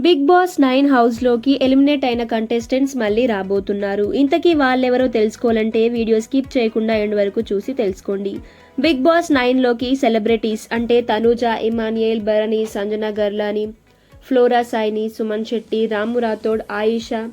Big boss 9 హౌస్లోకి eliminate అయిన contestants మళ్ళీ రాబోతున్నారు. ఇంతకీ వాళ్ళెవరో తెలుసుకోవాలంటే వీడియో స్కిప్ చేయకుండా ఎండ్ వరకు చూసి తెలుసుకోండి. బిగ్ బాస్ 9లోకి సెలబ్రిటీస్ అంటే తనూజ, ఇమాన్యుయల్, భరణి, సంజన గర్లాని, ఫ్లోరా సాయిని, సుమన్ శెట్టి, రాము రాథోడ్, ఆయిషా,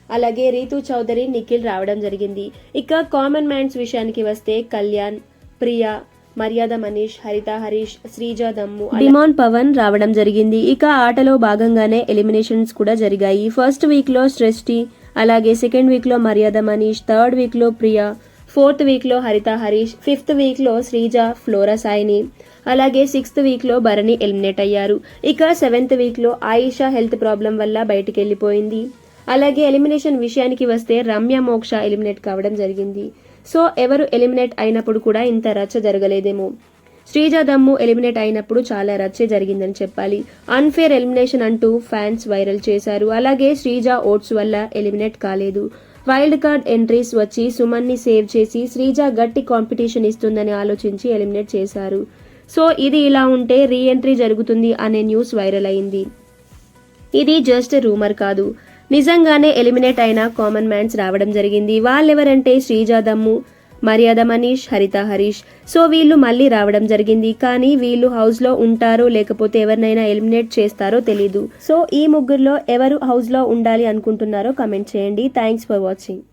అలాగే రీతూ చౌదరి, నిఖిల్ రావడం జరిగింది. ఇక కామన్ మ్యాన్స్ విషయానికి వస్తే కళ్యాణ్, ప్రియా, మర్యాద మనీష్, హరిత హరీష్, శ్రీజ దమ్ము, డిమాన్ పవన్ రావడం జరిగింది. ఇక ఆటలో భాగంగానే ఎలిమినేషన్స్ కూడా జరిగాయి. ఫస్ట్ వీక్ లో సృష్టి, అలాగే సెకండ్ వీక్ లో మర్యాద మనీష్, థర్డ్ వీక్ లో ప్రియా, ఫోర్త్ వీక్ లో హరిత హరీష్, ఫిఫ్త్ వీక్ లో శ్రీజ, ఫ్లోరా సాయిని, అలాగే సిక్స్త్ వీక్ లో భరణి ఎలిమినేట్ అయ్యారు. ఇక సెవెంత్ వీక్ లో ఆయిషా హెల్త్ ప్రాబ్లం వల్ల బయటికి వెళ్లిపోయింది. అలాగే ఎలిమినేషన్ విషయానికి వస్తే రమ్య, మోక్ష ఎలిమినేట్ కావడం జరిగింది. సో ఎవరు ఎలిమినేట్ అయినప్పుడు కూడా ఇంత రచ్చ జరగలేదేమో. శ్రీజ దమ్ము ఎలిమినేట్ అయినప్పుడు చాలా రచ్చే జరిగిందని చెప్పాలి. అన్ఫేర్ ఎలిమినేషన్ అంటూ ఫ్యాన్స్ వైరల్ చేశారు. అలాగే శ్రీజ ఓట్స్ వల్ల ఎలిమినేట్ కాలేదు. వైల్డ్ కార్డ్ ఎంట్రీస్ వచ్చి సుమన్ని సేవ్ చేసి శ్రీజ గట్టి కాంపిటీషన్ ఇస్తుందని ఆలోచించి ఎలిమినేట్ చేశారు. సో ఇది ఇలా ఉంటే రీ ఎంట్రీ జరుగుతుంది అనే న్యూస్ వైరల్ అయింది. ఇది జస్ట్ రూమర్ కాదు, నిజంగానే ఎలిమినేట్ అయిన కామన్ మ్యాన్స్ రావడం జరిగింది. వాళ్ళెవరంటే శ్రీజ దమ్ము, మర్యాద మనీష్, హరిత హరీష్. సో వీళ్ళు మళ్ళీ రావడం జరిగింది. కానీ వీళ్ళు హౌస్లో ఉంటారో లేకపోతే ఎవరినైనా ఎలిమినేట్ చేస్తారో తెలీదు. సో ఈ ముగ్గురులో ఎవరు హౌస్లో ఉండాలి అనుకుంటున్నారో కమెంట్ చేయండి. Thanks for watching.